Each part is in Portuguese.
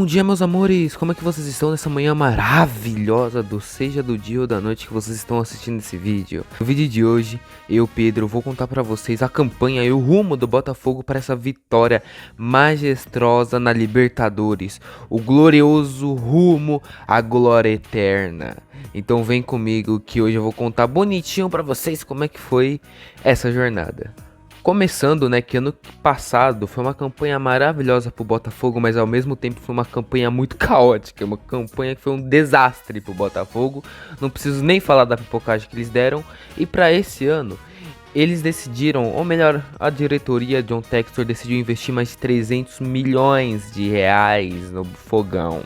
Bom dia, meus amores! Como é que vocês estão nessa manhã maravilhosa, seja do dia ou da noite que vocês estão assistindo esse vídeo? No vídeo de hoje, eu, Pedro, vou contar pra vocês a campanha e o rumo do Botafogo para essa vitória majestosa na Libertadores, o glorioso rumo à glória eterna. Então vem comigo que hoje eu vou contar bonitinho pra vocês como é que foi essa jornada. Começando, né, que ano passado foi uma campanha maravilhosa pro Botafogo, mas ao mesmo tempo foi uma campanha muito caótica, uma campanha que foi um desastre pro Botafogo. Não preciso nem falar da pipocagem que eles deram. E para esse ano, eles decidiram, ou melhor, a diretoria John Textor decidiu investir mais de 300 milhões de reais no Fogão.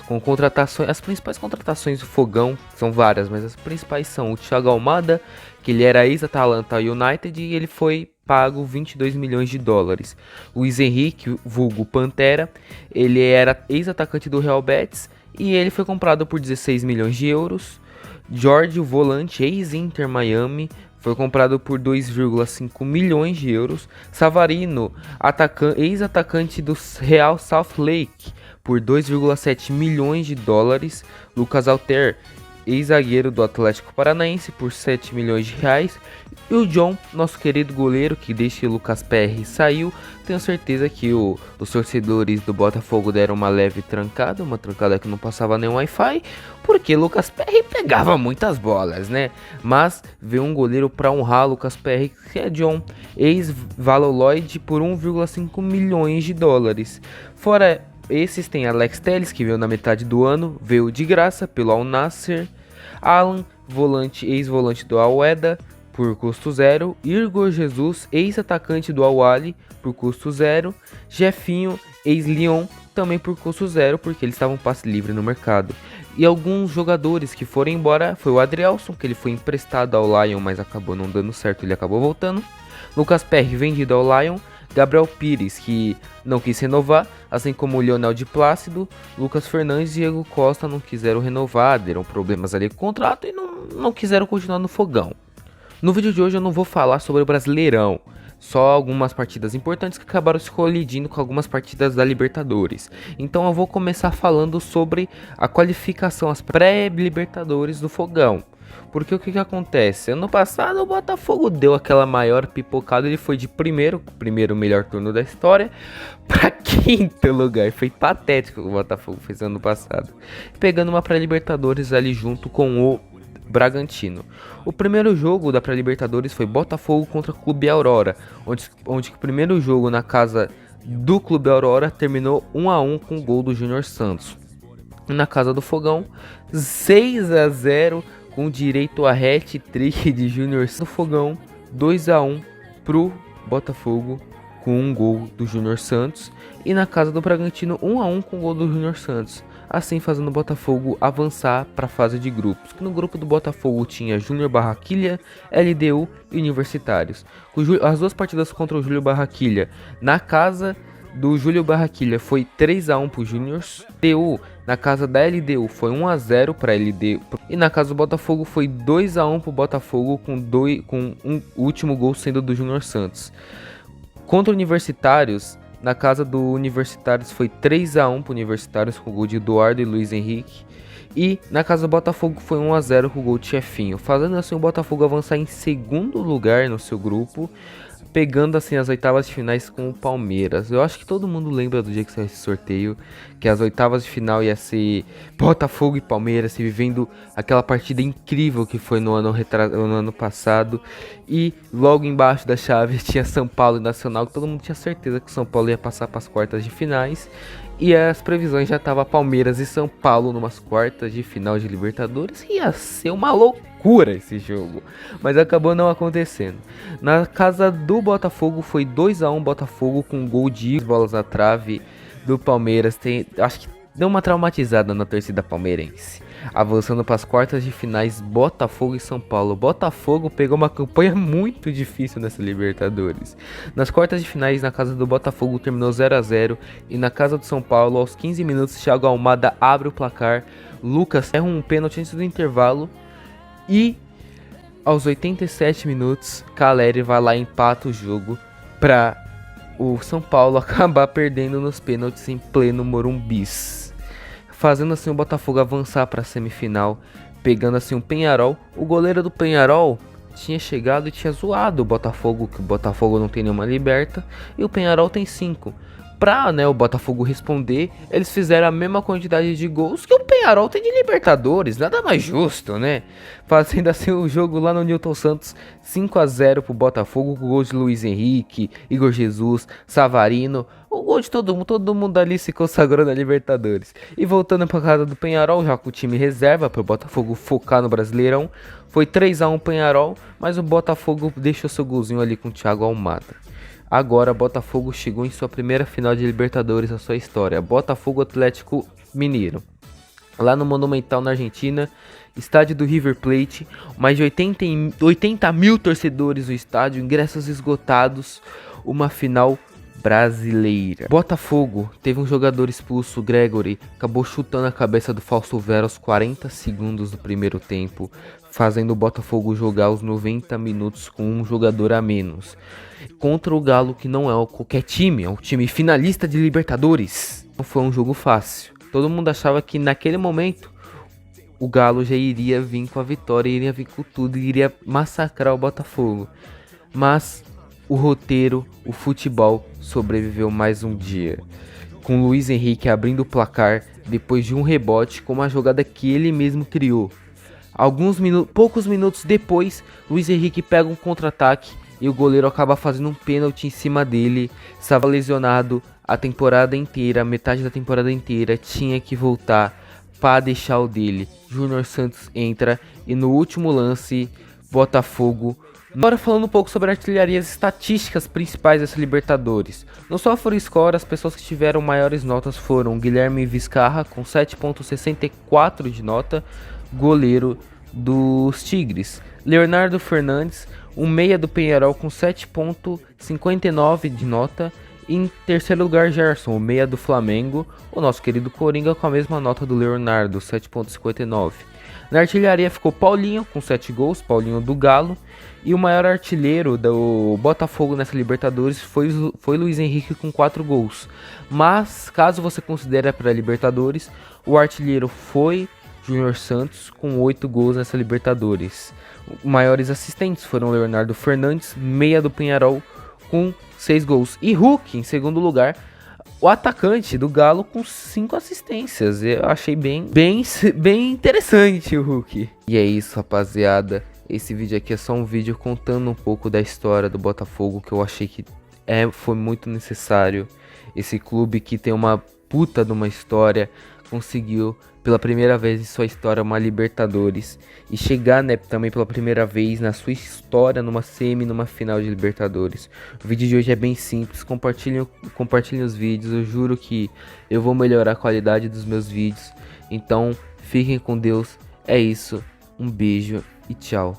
Com contratações, as principais contratações do Fogão são várias, mas as principais são o Thiago Almada, que ele era ex-Atalanta United e ele foi pago 22 milhões de dólares. Luiz Henrique, vulgo Pantera, ele era ex-atacante do Real Betis e ele foi comprado por 16 milhões de euros. Jorge, o volante, ex-Inter Miami, foi comprado por 2,5 milhões de euros. Savarino, ex-atacante do Real Salt Lake, por 2,7 milhões de dólares. Lucas Alter, ex-zagueiro do Atlético Paranaense, por 7 milhões de reais. E o John, nosso querido goleiro, que desde Lucas Perry saiu. Tenho certeza que os torcedores do Botafogo deram uma leve trancada, uma trancada que não passava nem Wi-Fi, porque Lucas Perry pegava muitas bolas, né? Mas veio um goleiro para honrar Lucas Perry, que é John, ex-Valoloid, por 1,5 milhões de dólares. Fora esses, tem Alex Telles, que veio na metade do ano, veio de graça pelo Al Nassr. Alan, ex-volante do Al-Weda, por custo zero. Igor Jesus, ex-atacante do Al-Ahly, por custo zero. Jefinho, ex-Lyon, também por custo zero, porque eles estavam passe livre no mercado. E alguns jogadores que foram embora foi o Adrielson, que ele foi emprestado ao Lyon, mas acabou não dando certo, ele acabou voltando. Lucas Perry, vendido ao Lyon. Gabriel Pires, que não quis renovar, assim como o Leonel de Plácido. Lucas Fernandes e Diego Costa não quiseram renovar, deram problemas ali com o contrato e não quiseram continuar no Fogão. No vídeo de hoje eu não vou falar sobre o Brasileirão, só algumas partidas importantes que acabaram se colidindo com algumas partidas da Libertadores. Então eu vou começar falando sobre a qualificação, as pré-Libertadores do Fogão. Porque o que acontece? Ano passado o Botafogo deu aquela maior pipocada, ele foi de primeiro melhor turno da história, para quinto lugar. Foi patético o que o Botafogo fez ano passado, pegando uma pré-Libertadores ali junto com o Bragantino. O primeiro jogo da pré-Libertadores foi Botafogo contra Clube Aurora, onde o primeiro jogo na casa do Clube Aurora terminou 1-1 com o gol do Júnior Santos. Na casa do Fogão, 6-0 com direito a hat-trick de Júnior Santos. No Fogão, 2-1 pro Botafogo com um gol do Júnior Santos. E na casa do Bragantino, 1-1 com o gol do Júnior Santos. Assim fazendo o Botafogo avançar para a fase de grupos. No grupo do Botafogo tinha Júnior Barranquilla, LDU e Universitários. As duas partidas contra o Júlio Barranquilla na casa do Júlio Barranquilla foi 3-1 pro Júnior. LDU na casa da LDU foi 1-0 para LDU. E na casa do Botafogo foi 2-1 pro Botafogo com um último gol sendo do Júnior Santos. Contra o Universitários, na casa do Universitários foi 3-1 pro Universitários com o gol de Eduardo e Luiz Henrique. E na casa do Botafogo foi 1-0 com o gol de Chefinho, fazendo assim o Botafogo avançar em segundo lugar no seu grupo, pegando assim as oitavas de finais com o Palmeiras. Eu acho que todo mundo lembra do dia que saiu esse sorteio, que as oitavas de final ia ser Botafogo e Palmeiras, se vivendo aquela partida incrível que foi no ano passado. E logo embaixo da chave tinha São Paulo e Nacional, que todo mundo tinha certeza que o São Paulo ia passar para as quartas de finais. E as previsões já estavam Palmeiras e São Paulo numas quartas de final de Libertadores. Ia ser uma loucura esse jogo, mas acabou não acontecendo. Na casa do Botafogo foi 2-1 Botafogo com um gol de bolas na trave do Palmeiras. Acho que deu uma traumatizada na torcida palmeirense. Avançando para as quartas de finais, Botafogo e São Paulo. Botafogo pegou uma campanha muito difícil nessa Libertadores. Nas quartas de finais, na casa do Botafogo terminou 0-0 e na casa do São Paulo, aos 15 minutos, Thiago Almada abre o placar. Lucas erra um pênalti antes do intervalo e aos 87 minutos, Caleri vai lá e empata o jogo para o São Paulo acabar perdendo nos pênaltis em pleno Morumbis, fazendo assim o Botafogo avançar para a semifinal, pegando assim o Peñarol. O goleiro do Peñarol tinha chegado e tinha zoado o Botafogo, que o Botafogo não tem nenhuma liberta e o Peñarol tem 5. Pra, né, o Botafogo responder, eles fizeram a mesma quantidade de gols que o Peñarol tem de Libertadores, nada mais justo, né? Fazendo assim o jogo lá no Newton Santos, 5-0 pro Botafogo, com gols de Luiz Henrique, Igor Jesus, Savarino, o gol de todo mundo ali se consagrou na Libertadores. E voltando pra casa do Peñarol, já com o time reserva, pro Botafogo focar no Brasileirão, foi 3-1 Peñarol, mas o Botafogo deixou seu golzinho ali com o Thiago Almada. Agora, Botafogo chegou em sua primeira final de Libertadores na sua história. Botafogo Atlético Mineiro. Lá no Monumental, na Argentina, estádio do River Plate. Mais de 80 mil torcedores no estádio, ingressos esgotados. Uma final brasileira. Botafogo teve um jogador expulso, Gregory, acabou chutando a cabeça do Falso Vera aos 40 segundos do primeiro tempo, fazendo o Botafogo jogar os 90 minutos com um jogador a menos. Contra o Galo, que não é qualquer time, é um time finalista de Libertadores. Não foi um jogo fácil. Todo mundo achava que naquele momento o Galo já iria vir com a vitória, iria vir com tudo, iria massacrar o Botafogo. Mas o roteiro, o futebol sobreviveu mais um dia, com Luiz Henrique abrindo o placar depois de um rebote com uma jogada que ele mesmo criou. Poucos minutos depois, Luiz Henrique pega um contra-ataque e o goleiro acaba fazendo um pênalti em cima dele. Estava lesionado a temporada inteira, metade da temporada inteira, tinha que voltar para deixar o dele. Júnior Santos entra e no último lance, Botafogo. Agora falando um pouco sobre a artilharia e as estatísticas principais dessa Libertadores. No SofaScore, as pessoas que tiveram maiores notas foram Guilherme Vizcarra com 7.64 de nota, goleiro dos Tigres. Leonardo Fernandes, um meia do Peñarol com 7.59 de nota. Em terceiro lugar, Gerson, o meia do Flamengo, o nosso querido Coringa, com a mesma nota do Leonardo, 7.59. Na artilharia ficou Paulinho com 7 gols, Paulinho do Galo. E o maior artilheiro do Botafogo nessa Libertadores foi Luiz Henrique com 4 gols. Mas, caso você considere para Libertadores, o artilheiro foi Júnior Santos com 8 gols nessa Libertadores. Os maiores assistentes foram Leonardo Fernandes, meia do Peñarol, com 6 gols. E Hulk, em segundo lugar, o atacante do Galo, com 5 assistências. Eu achei bem interessante o Hulk. E é isso, rapaziada. Esse vídeo aqui é só um vídeo contando um pouco da história do Botafogo, que eu achei que foi muito necessário. Esse clube que tem uma puta de uma história, conseguiu pela primeira vez em sua história uma Libertadores. E chegar, né, também pela primeira vez na sua história numa final de Libertadores. O vídeo de hoje é bem simples, compartilhem os vídeos. Eu juro que eu vou melhorar a qualidade dos meus vídeos. Então fiquem com Deus, é isso, um beijo e tchau.